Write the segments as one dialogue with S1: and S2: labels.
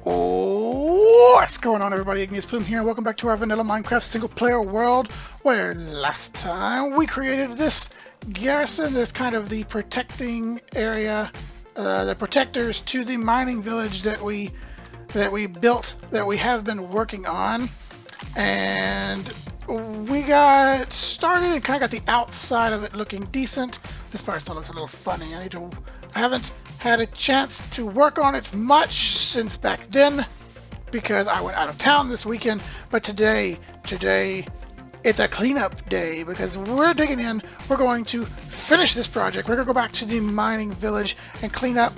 S1: What's going on, everybody? Igneous Plume here, and welcome back to our vanilla Minecraft single-player world, where last time we created this garrison. This kind of the protecting area, the protectors to the mining village that we built, that we have been working on, and we got started and kind of got the outside of it looking decent. This part still looks a little funny. I haven't had a chance to work on it much since back then because I went out of town this weekend, but today it's a cleanup day because we're digging in. We're going to finish this project. We're going to go back to the mining village and clean up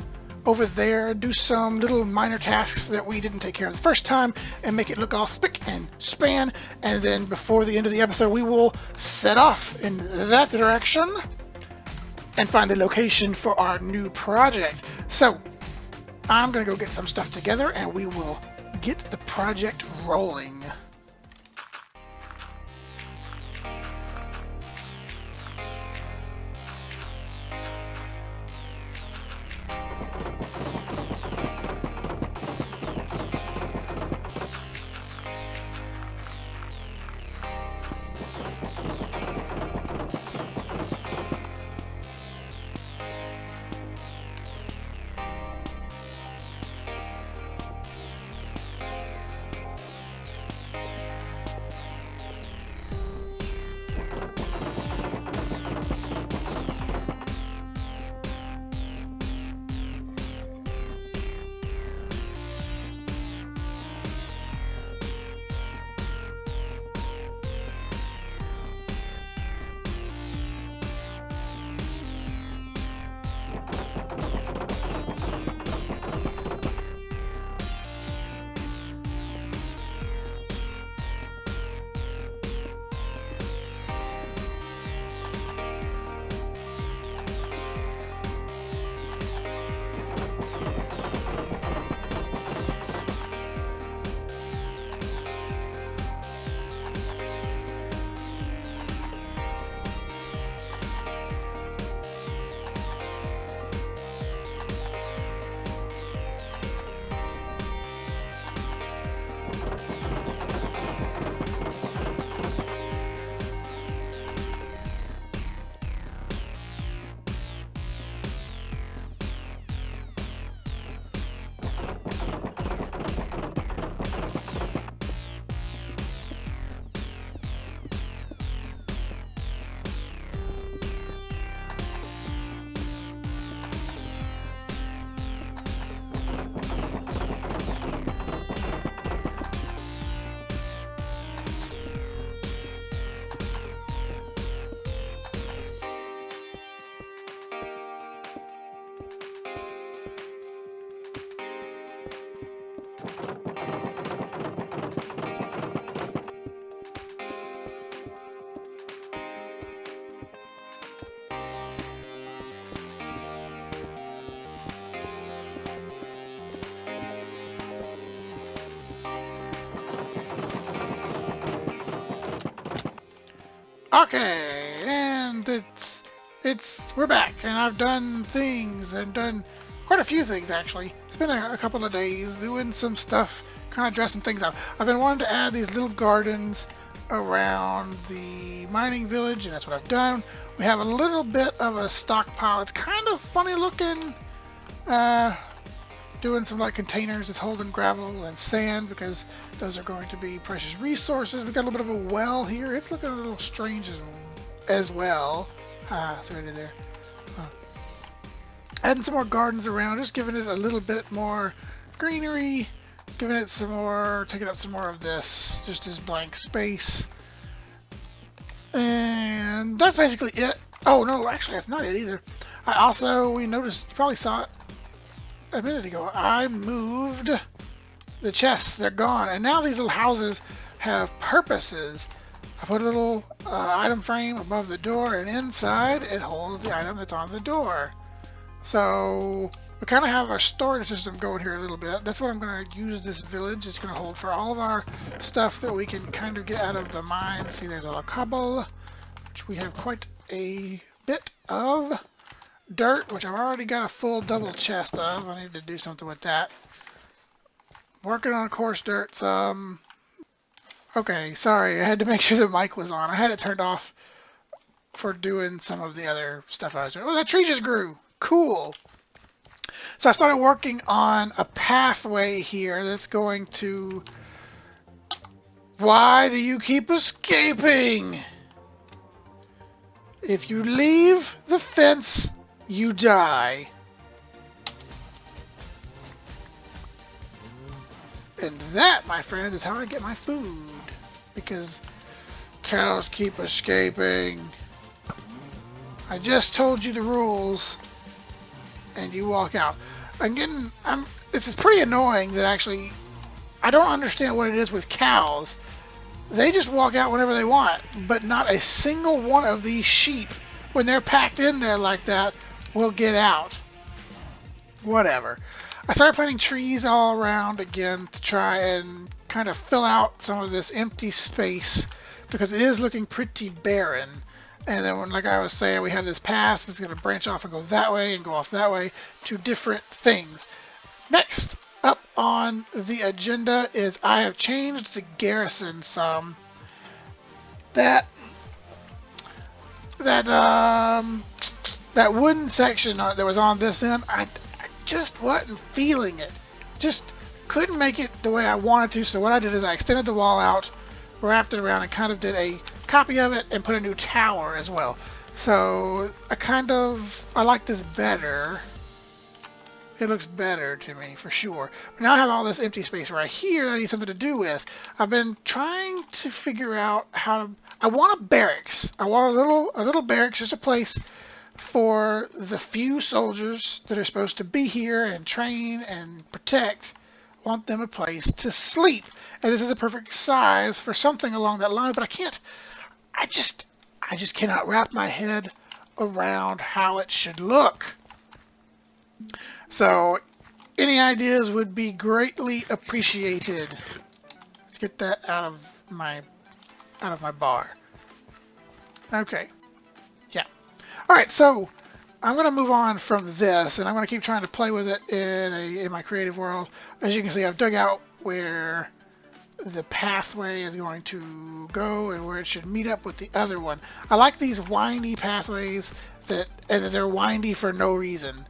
S1: over there, do some little minor tasks that we didn't take care of the first time and make it look all spick and span, and then before the end of the episode we will set off in that direction and find the location for our new project. So I'm gonna go get some stuff together and we will get the project rolling. Okay, and we're back, and I've done things, and done quite a few things actually. It's been a couple of days doing some stuff, kind of dressing things up. I've been wanting to add these little gardens around the mining village, and that's what I've done. We have a little bit of a stockpile. It's kind of funny looking, doing some like containers that's holding gravel and sand because those are going to be precious resources. We got a little bit of a well here. It's looking a little strange as well. See what I did there? Adding some more gardens around, just giving it a little bit more greenery, giving it some more, taking up some more of this, just this blank space. And that's basically it. Oh no, actually that's not it either. We noticed, you probably saw it a minute ago, I moved the chests. They're gone, and now these little houses have purposes. I put a little item frame above the door, and inside it holds the item that's on the door. So we kind of have our storage system going here a little bit. That's what I'm going to use this village. It's going to hold for all of our stuff that we can kind of get out of the mine. See, there's a little cobble, which we have quite a bit of. Dirt, which I've already got a full double chest of. I need to do something with that. Working on coarse dirt some. Okay, sorry, I had to make sure the mic was on. I had it turned off for doing some of the other stuff I was doing. Oh, that tree just grew. Cool. So I started working on a pathway here that's going to... Why do you keep escaping? If you leave the fence, you die. And that, my friend, is how I get my food. Because cows keep escaping. I just told you the rules, and you walk out. Again, it's pretty annoying that actually I don't understand what it is with cows. They just walk out whenever they want, but not a single one of these sheep, when they're packed in there like that, will get out. Whatever. I started planting trees all around again to try and kind of fill out some of this empty space, because it is looking pretty barren. And then, like I was saying, we have this path that's going to branch off and go that way and go off that way to different things. Next up on the agenda is I have changed the garrison some. That wooden section that was on this end, I just wasn't feeling it. Just couldn't make it the way I wanted to. So what I did is I extended the wall out, wrapped it around, and kind of did a copy of it and put a new tower as well. So I like this better. It looks better to me for sure. But now I have all this empty space right here that I need something to do with. I've been trying to figure out how to... I want a barracks. I want a little barracks, just a place for the few soldiers that are supposed to be here and train and protect. I want them a place to sleep. And this is a perfect size for something along that line, but I can't... I just cannot wrap my head around how it should look. So, any ideas would be greatly appreciated. Let's get that out of my bar. Okay. Yeah. All right. So, I'm going to move on from this, and I'm going to keep trying to play with it in my creative world. As you can see, I've dug out where the pathway is going to go and where it should meet up with the other one. I like these windy pathways and they're windy for no reason.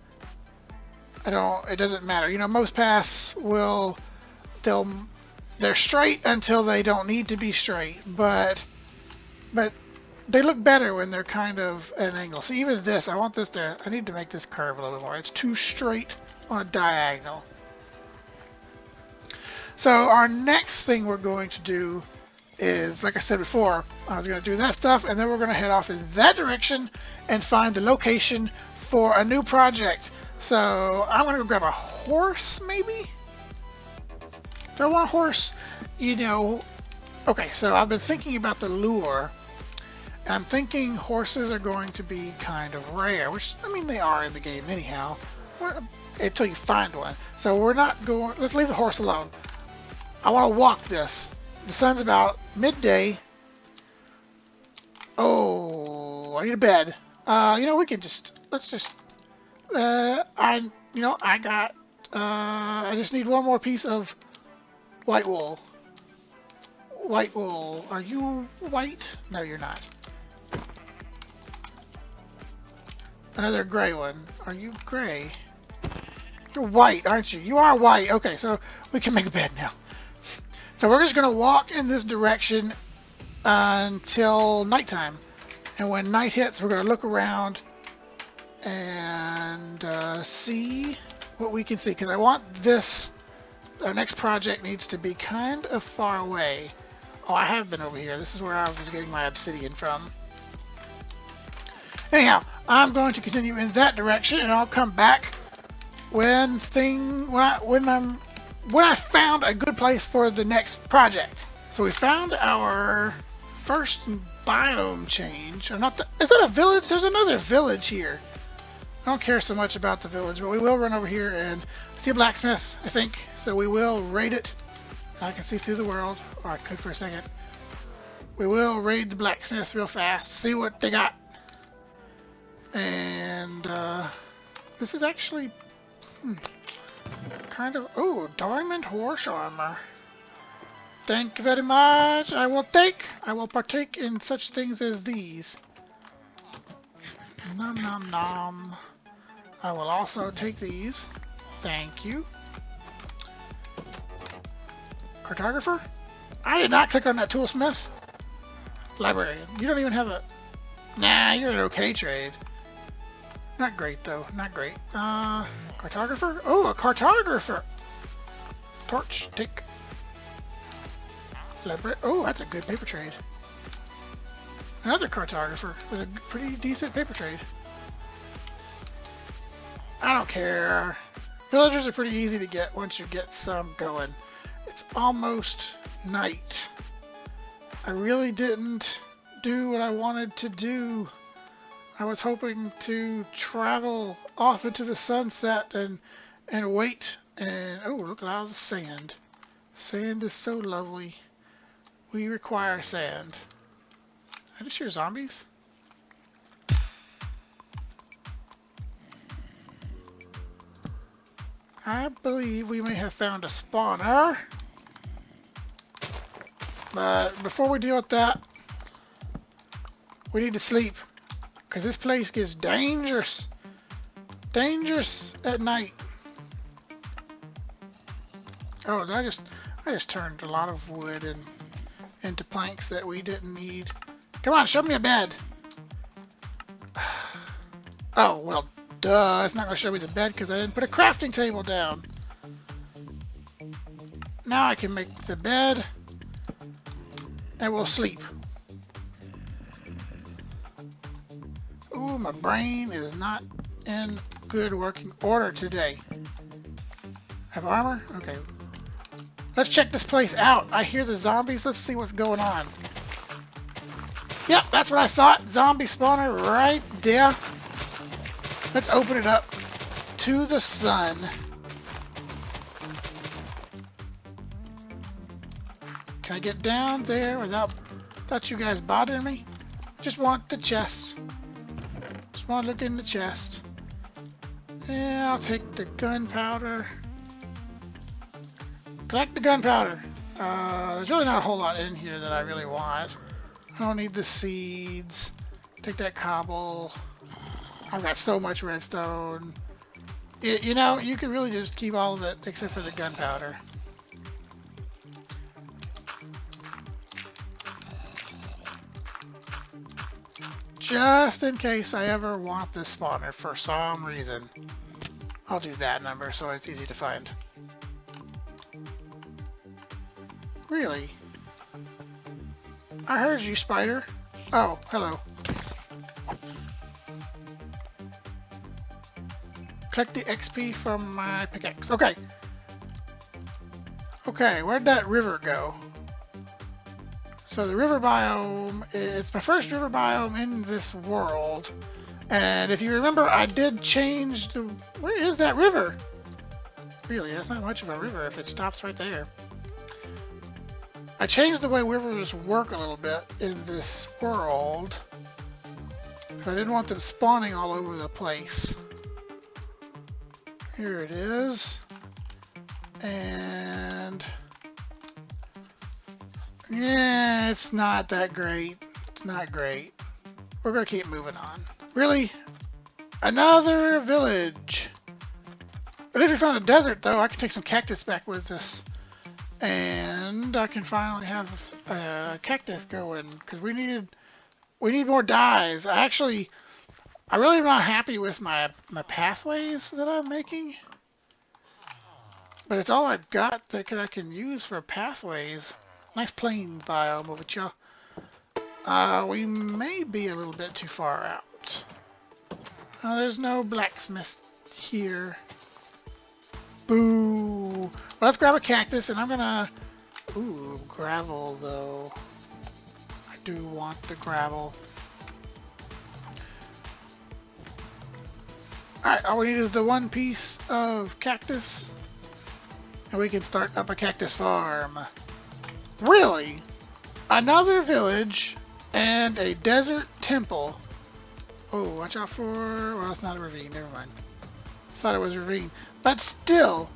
S1: It doesn't matter. You know, most paths they're straight until they don't need to be straight, but they look better when they're kind of at an angle. So even this, I need to make this curve a little bit more. It's too straight on a diagonal. So our next thing we're going to do is, like I said before, I was going to do that stuff, and then we're going to head off in that direction and find the location for a new project. So I'm going to go grab a horse, maybe? Do I want a horse? You know, okay, so I've been thinking about the lure, and I'm thinking horses are going to be kind of rare, which, I mean, they are in the game anyhow, until you find one. So we're not going, let's leave the horse alone. I want to walk this. The sun's about midday. Oh, I need a bed. You know, we can let's just, I just need one more piece of white wool. White wool. Are you white? No, you're not. Another gray one. Are you gray? You're white, aren't you? You are white. Okay, so we can make a bed now. So we're just going to walk in this direction until nighttime. And when night hits, we're going to look around and see what we can see. Because I want our next project needs to be kind of far away. Oh, I have been over here. This is where I was getting my obsidian from. Anyhow, I'm going to continue in that direction, and I'll come back when I found a good place for the next project. So we found our first biome change. Is that a village? There's another village here. I don't care so much about the village, but we will run over here and see a blacksmith, I think. So we will raid it. I can see through the world. Or I could for a second. We will raid the blacksmith real fast, see what they got. And this is actually... Kind of... Oh, diamond horse armor. Thank you very much. I will partake in such things as these. Nom nom nom. I will also take these. Thank you. Cartographer? I did not click on that toolsmith. Librarian. You don't even have a... Nah, you're an okay trade. Not great, though. Not great. Cartographer? Oh, a cartographer! Torch. Take. Librarian. Oh, that's a good paper trade. Another cartographer with a pretty decent paper trade. I don't care. Villagers are pretty easy to get once you get some going. It's almost night. I really didn't do what I wanted to do. I was hoping to travel off into the sunset and wait. And oh, look at all the sand. Sand is so lovely. We require sand. I just hear zombies. I believe we may have found a spawner. But before we deal with that, we need to sleep. Because this place gets dangerous. Dangerous at night. Oh, I just turned a lot of wood into planks that we didn't need. Come on, show me a bed. Oh, well, duh. It's not going to show me the bed because I didn't put a crafting table down. Now I can make the bed. And we'll sleep. Ooh, my brain is not in good working order today. Have armor? Okay. Let's check this place out. I hear the zombies. Let's see what's going on. Yep, that's what I thought. Zombie spawner right there. Let's open it up to the sun. Can I get down there without you guys bothering me? Just want the chest. Just want to look in the chest. Yeah, I'll take the gunpowder. Collect the gunpowder. There's really not a whole lot in here that I really want. I don't need the seeds. Take that cobble. I've got so much redstone. You know, you could really just keep all of it except for the gunpowder. Just in case I ever want this spawner for some reason. I'll do that number so it's easy to find. Really? I heard you, spider. Oh, hello. Collect the XP from my pickaxe. Okay. Okay, where'd that river go? So the river biome, it's my first river biome in this world. And if you remember, I did change the... Where is that river? Really, that's not much of a river if it stops right there. I changed the way rivers work a little bit in this world. I didn't want them spawning all over the place. Here it is. And... yeah, it's not that great. It's not great. We're gonna keep moving on. Really? Another village. But if we found a desert, though, I can take some cactus back with us. And I can finally have a cactus going. Because we need more dyes. I really am not happy with my pathways that I'm making. But it's all I've got that I can use for pathways. Nice plain biome over here. We may be a little bit too far out. There's no blacksmith here. Boo! Well, let's grab a cactus, and I'm gonna... Ooh, gravel, though. I do want the gravel. Alright, all we need is the one piece of cactus. And we can start up a cactus farm. Really? Another village and a desert temple. Oh, watch out for... well, it's not a ravine. Never mind. Thought it was a ravine. But still,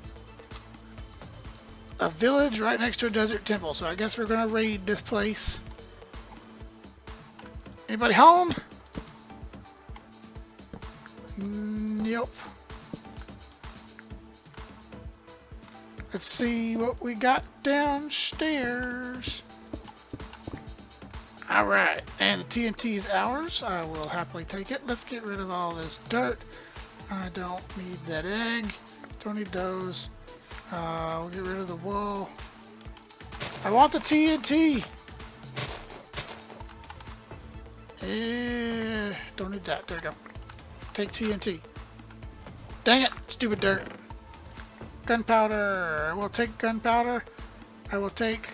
S1: a village right next to a desert temple, so I guess we're gonna raid this place. Anybody home? Nope. Let's see what we got downstairs. Alright, and the TNT's ours. I will happily take it. Let's get rid of all this dirt. I don't need that egg. Don't need those. We'll get rid of the wool. I want the TNT! Don't need that. There we go. Take TNT. Dang it! Stupid dirt. Gunpowder. I will take gunpowder. I will take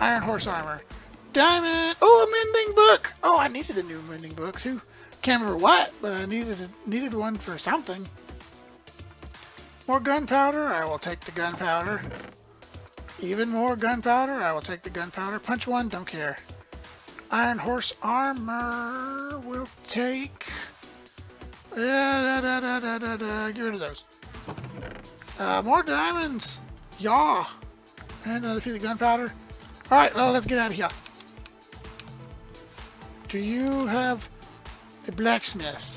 S1: iron horse armor. Diamond! Oh, a mending book! Oh, I needed a new mending book too. Can't remember what, but I needed one for something. More gunpowder. I will take the gunpowder. Even more gunpowder. I will take the gunpowder. Punch one. Don't care. Iron horse armor. We'll take. Get rid of those. More diamonds. Yaw. And another piece of gunpowder. All right. Well, let's get out of here. Do you have a blacksmith?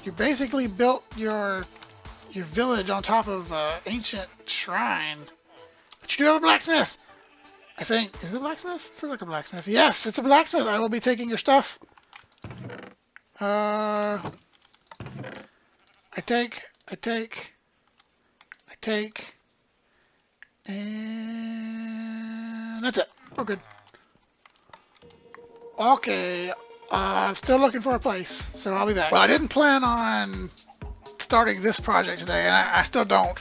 S1: You basically built your village on top of an ancient shrine. But you do have a blacksmith! I think. Is it a blacksmith? It looks like a blacksmith. Yes, it's a blacksmith! I will be taking your stuff. I take. And that's it. We're good. Okay, I'm still looking for a place, so I'll be back. Well, I didn't plan on starting this project today, and I still don't,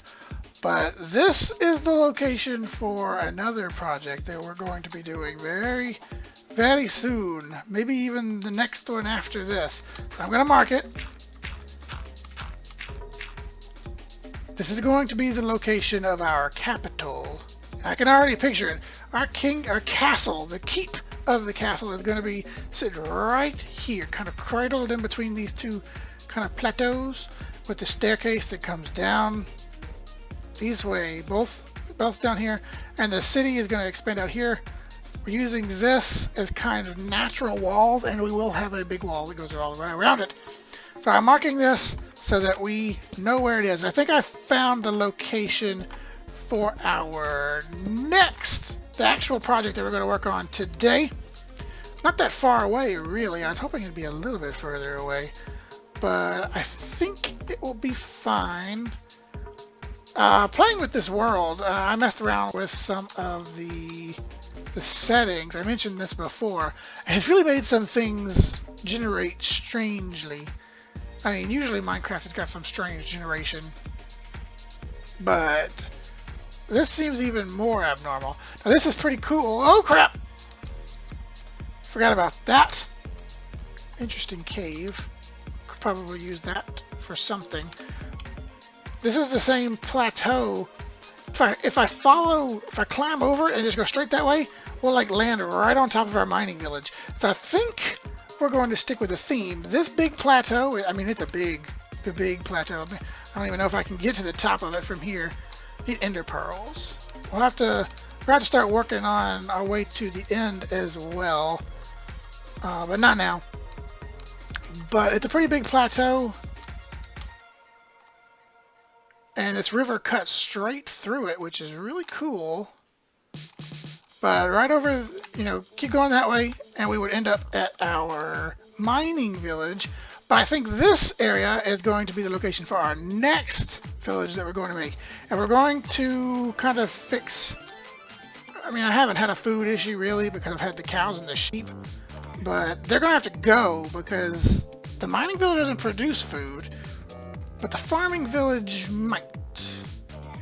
S1: but this is the location for another project that we're going to be doing very, very soon. Maybe even the next one after this. So I'm going to mark it. This is going to be the location of our capital. I can already picture it. Our castle, the keep of the castle is going to be sit right here, kind of cradled in between these two kind of plateaus, with the staircase that comes down this way, both down here, and the city is going to expand out here. We're using this as kind of natural walls, and we will have a big wall that goes all the way around it. So I'm marking this so that we know where it is. And I think I found the location for our next, the actual project that we're going to work on today. Not that far away, really. I was hoping it'd be a little bit further away, but I think it will be fine. Playing with this world, I messed around with some of the settings. I mentioned this before, and it's really made some things generate strangely. I mean, usually Minecraft has got some strange generation, but this seems even more abnormal. Now this is pretty cool. Oh crap! Forgot about that. Interesting cave. Could probably use that for something. This is the same plateau. If I climb over and just go straight that way, we'll like land right on top of our mining village. So I think we're going to stick with the theme. This big plateau, I mean, it's a big plateau. I don't even know if I can get to the top of it from here. Need ender pearls. We'll have to start working on our way to the end as well, but not now. But it's a pretty big plateau, and this river cuts straight through it, which is really cool. But right over, keep going that way, and we would end up at our mining village. But I think this area is going to be the location for our next village that we're going to make. And we're going to kind of fix... I mean, I haven't had a food issue, really, because I've had the cows and the sheep. But they're going to have to go, because the mining village doesn't produce food. But the farming village might.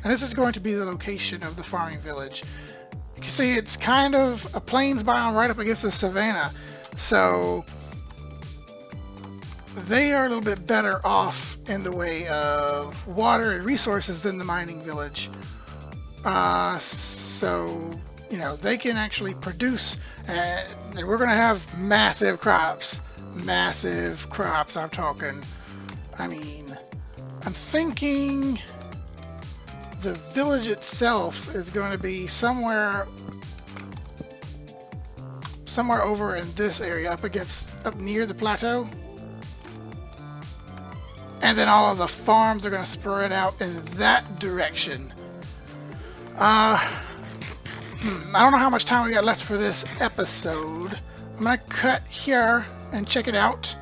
S1: And this is going to be the location of the farming village. You can see it's kind of a plains biome right up against the savannah. So they are a little bit better off in the way of water and resources than the mining village. So, they can actually produce, and we're going to have massive crops. Massive crops, I'm talking. I mean, I'm thinking the village itself is going to be somewhere over in this area, up near the plateau. And then all of the farms are going to spread out in that direction. I don't know how much time we got left for this episode. I'm going to cut here and check it out.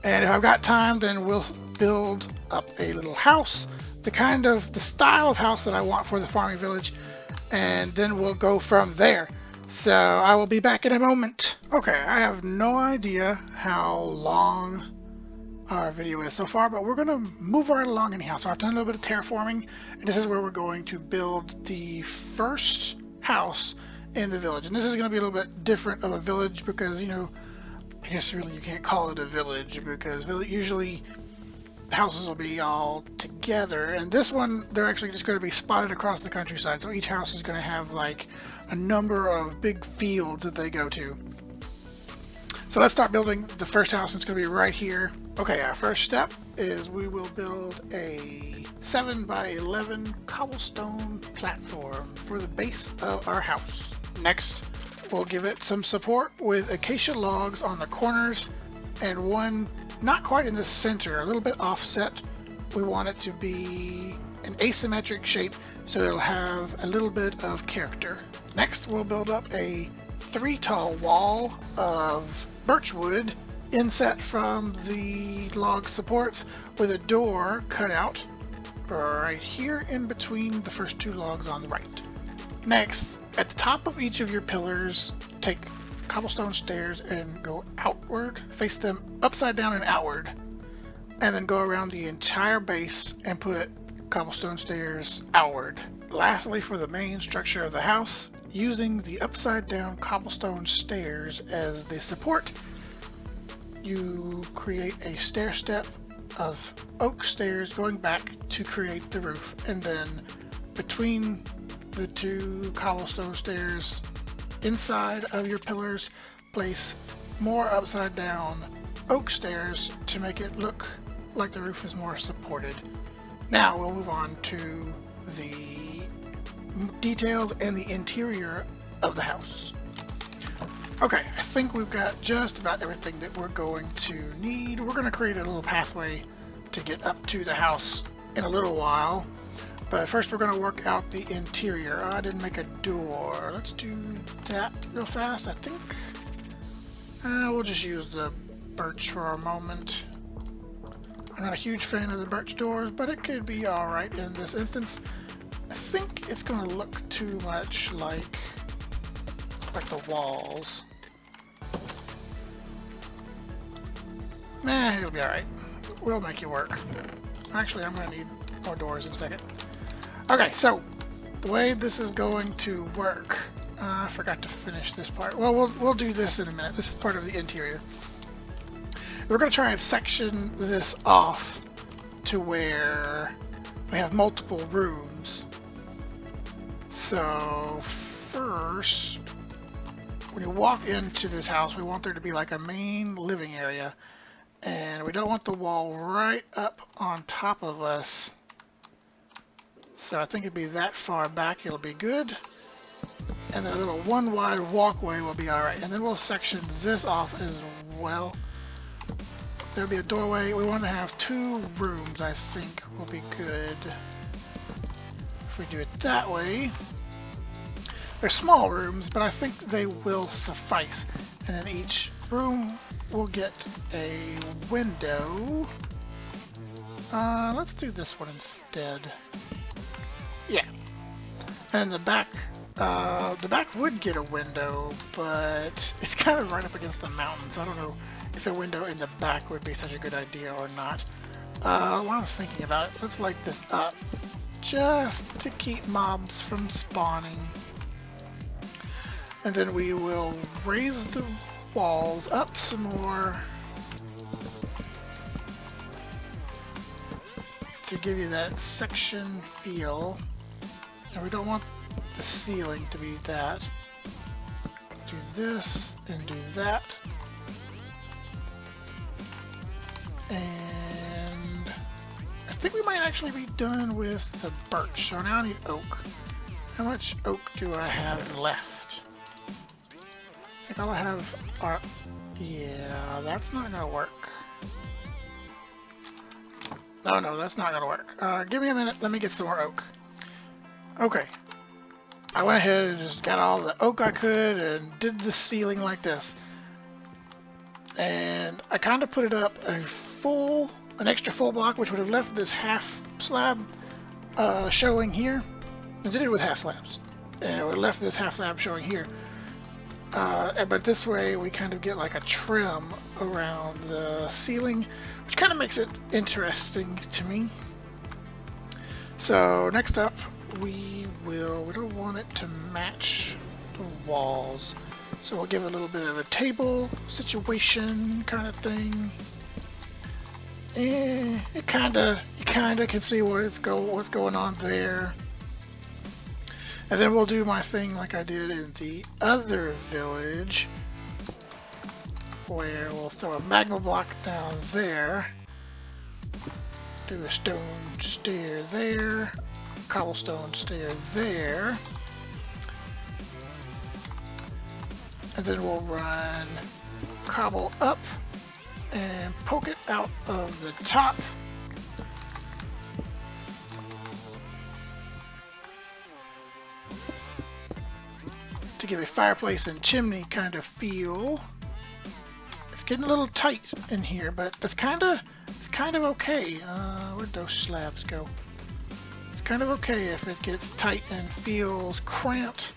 S1: And if I've got time, then we'll build up a little house, the style of house that I want for the farming village, and then we'll go from there. So I will be back in a moment. Okay, I have no idea how long our video is so far, but we're going to move right along anyhow. So I've done a little bit of terraforming, and this is where we're going to build the first house in the village. And this is going to be a little bit different of a village because, you know, I guess really you can't call it a village because usually the houses will be all together, and this one they're actually just going to be spotted across the countryside. So each house is going to have like a number of big fields that they go to. So let's start building the first house. It's going to be right here. Okay, our first step is we will build a 7 by 11 cobblestone platform for the base of our house. Next, we'll give it some support with acacia logs on the corners and one not quite in the center, a little bit offset. We want it to be an asymmetric shape so it'll have a little bit of character. Next, we'll build up a 3 tall wall of birch wood inset from the log supports with a door cut out right here in between the first 2 logs on the right. Next, at the top of each of your pillars, take cobblestone stairs and go outward, face them upside down and outward, and then go around the entire base and put cobblestone stairs outward. Lastly, for the main structure of the house, using the upside down cobblestone stairs as the support, you create a stair step of oak stairs going back to create the roof, and then between the 2 cobblestone stairs inside of your pillars, place more upside down oak stairs to make it look like the roof is more supported. Now we'll move on to the details and the interior of the house. Okay, I think we've got just about everything that we're going to need. We're going to create a little pathway to get up to the house in a little while. But first we're going to work out the interior. I didn't make a door. Let's do that real fast. I think we'll just use the birch for a moment. I'm not a huge fan of the birch doors, but it could be alright in this instance. I think it's going to look too much like the walls. Nah, it'll be alright. We'll make it work. Actually, I'm going to need more doors in a second. Okay, so the way this is going to work, I forgot to finish this part. Well, we'll do this in a minute. This is part of the interior. We're going to try and section this off to where we have multiple rooms. So first, when you walk into this house, we want there to be like a main living area, and we don't want the wall right up on top of us. So I think it'd be that far back, it'll be good. And then a little one wide walkway will be alright. And then we'll section this off as well. There'll be a doorway. We want to have 2 rooms, I think will be good. If we do it that way. They're small rooms, but I think they will suffice. And then each room will get a window. Let's do this one instead. Yeah, and the back would get a window, but it's kind of right up against the mountain, so I don't know if a window in the back would be such a good idea or not. While I'm thinking about it, let's light this up just to keep mobs from spawning. And then we will raise the walls up some more to give you that section feel. And we don't want the ceiling to be that. Do this and do that. And I think we might actually be done with the birch. So now I need oak. How much oak do I have left? I think all I have are... Yeah, that's not gonna work. Oh no, that's not gonna work. Give me a minute, let me get some more oak. Okay. I went ahead and just got all the oak I could and did the ceiling like this. And I kind of put it up an extra full block, which would have left this half slab showing here. I did it with half slabs, and it would have left this half slab showing here. But this way we kind of get like a trim around the ceiling, which kind of makes it interesting to me. So next up, we don't want it to match the walls. So we'll give it a little bit of a table situation kind of thing. And you kind of can see what's going on there. And then we'll do my thing like I did in the other village, where we'll throw a magma block down there, do a stone stair there, cobblestone stair there, and then we'll run cobble up and poke it out of the top. To give a fireplace and chimney kind of feel. It's getting a little tight in here, but it's kind of okay. Where'd those slabs go? It's kind of okay if it gets tight and feels cramped,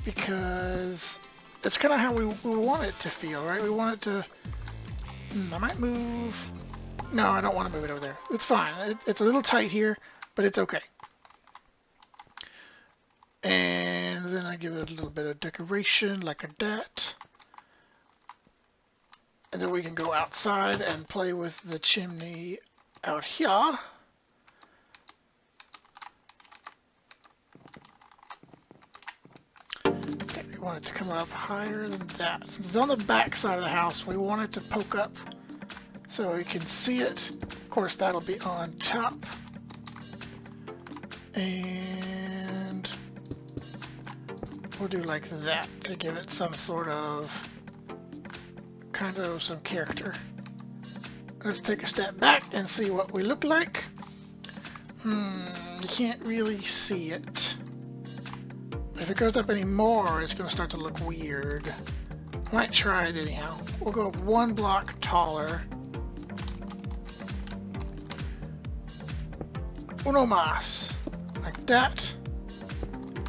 S1: because it's kind of how we want it to feel, right? We want it to... I might move... No, I don't want to move it over there. It's fine. It's a little tight here, but it's okay. And then I give it a little bit of decoration like that. And then we can go outside and play with the chimney out here. Okay, we want it to come up higher than that. Since it's on the back side of the house, we want it to poke up so we can see it. Of course, that'll be on top. And we'll do like that to give it some sort of some character. Let's take a step back and see what we look like. You can't really see it. If it goes up any more, it's going to start to look weird. Might try it anyhow. We'll go up one block taller. Uno más. Like that.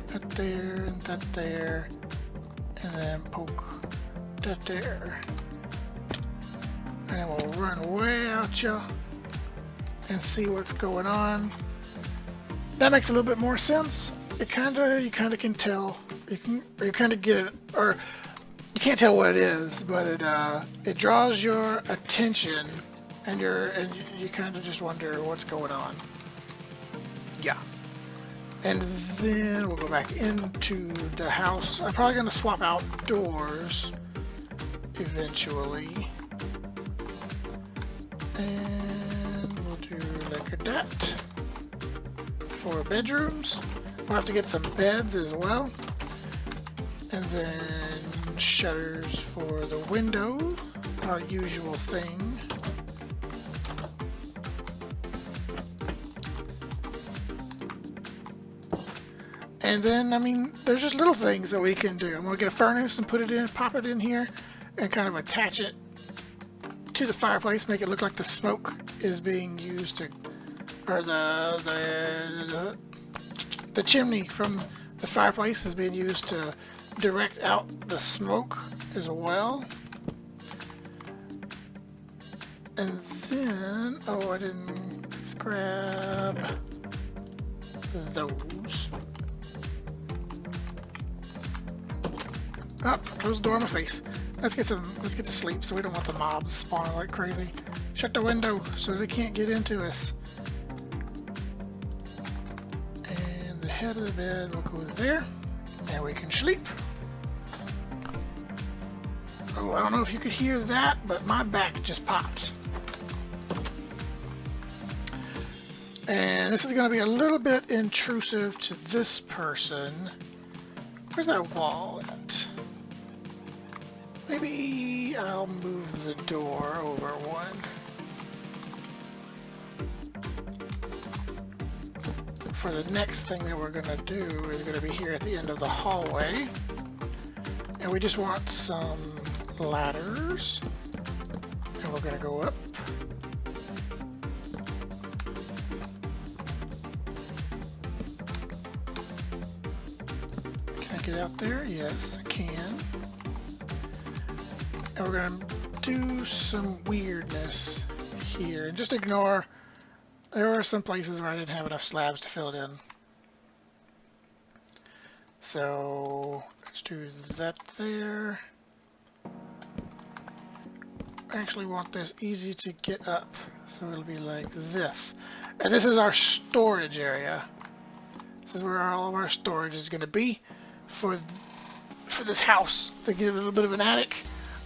S1: That there, and that there. And then poke that there. And then we'll run way out here and see what's going on. That makes a little bit more sense. You kind of can tell. You kind of get it, or you can't tell what it is, but it draws your attention, and you kind of just wonder what's going on. Yeah. And then we'll go back into the house. I'm probably gonna swap out doors eventually. And we'll do like that for bedrooms. We'll have to get some beds as well. And then shutters for the window, our usual thing. And then, I mean, there's just little things that we can do. I'm gonna get a furnace and put it in, pop it in here, and kind of attach it to the fireplace, make it look like the smoke is being used to, or the chimney from the fireplace is being used to direct out the smoke as well. And then, oh, I didn't, let's grab those. Oh, close the door in my face. Let's get to sleep so we don't want the mobs spawning like crazy. Shut the window so they can't get into us. And the head of the bed will go there. And we can sleep. Oh, I don't know if you could hear that, but my back just popped. And this is going to be a little bit intrusive to this person. Where's that wall at? Maybe I'll move the door over one. For the next thing that we're going to do is going to be here at the end of the hallway. And we just want some ladders. And we're going to go up. Can I get out there? Yes, I can. And we're going to do some weirdness here. And just ignore, there are some places where I didn't have enough slabs to fill it in. So let's do that there. I actually want this easy to get up. So it'll be like this. And this is our storage area. This is where all of our storage is going to be for this house. To give it a little bit of an attic.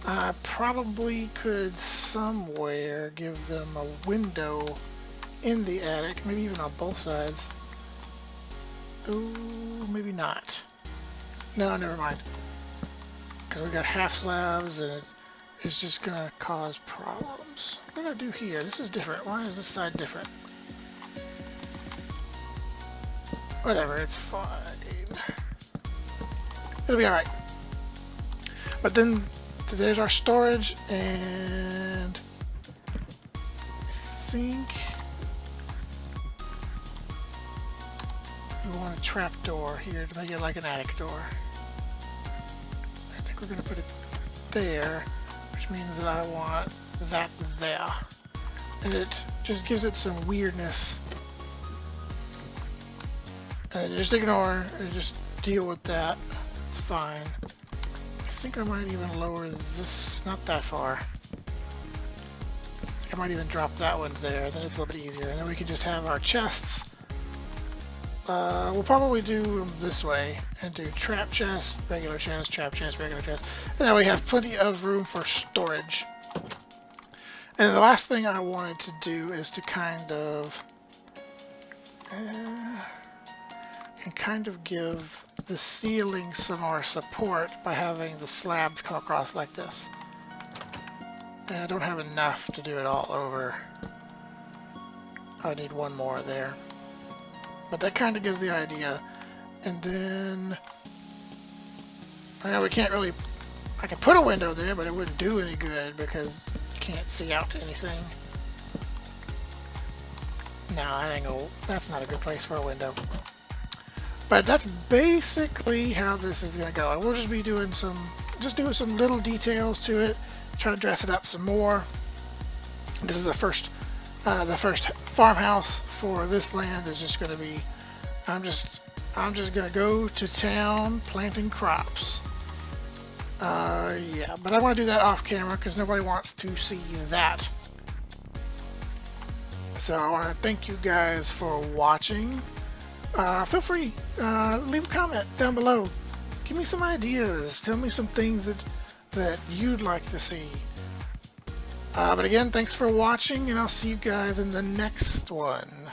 S1: I probably could somewhere give them a window in the attic, maybe even on both sides. Oh, maybe not. No, never mind. Because we got half slabs and it's just gonna cause problems. What do I do here? This is different. Why is this side different? Whatever, it's fine. It'll be alright. But then there's our storage, and I think we want a trap door here to make it like an attic door. I think we're going to put it there, which means that I want that there. And it just gives it some weirdness. And just ignore and just deal with that. It's fine. I think I might even lower this, not that far. I might even drop that one there, then it's a little bit easier. And then we can just have our chests. We'll probably do them this way and do trap chest, regular chest, trap chest, regular chest. And then we have plenty of room for storage. And the last thing I wanted to do is to kind of give the ceiling some more support by having the slabs come across like this. And I don't have enough to do it all over. I need one more there. But that kind of gives the idea. And then I know we can't really, I can put a window there, but it wouldn't do any good because you can't see out to anything. No, that's not a good place for a window. But that's basically how this is going to go. And we'll just be doing some little details to it, try to dress it up some more. This is the first farmhouse for this land is just going to be, I'm just going to go to town planting crops. Yeah, but I want to do that off camera because nobody wants to see that. So I want to thank you guys for watching. Feel free, leave a comment down below. Give me some ideas. Tell me some things that you'd like to see. But again, thanks for watching, and I'll see you guys in the next one.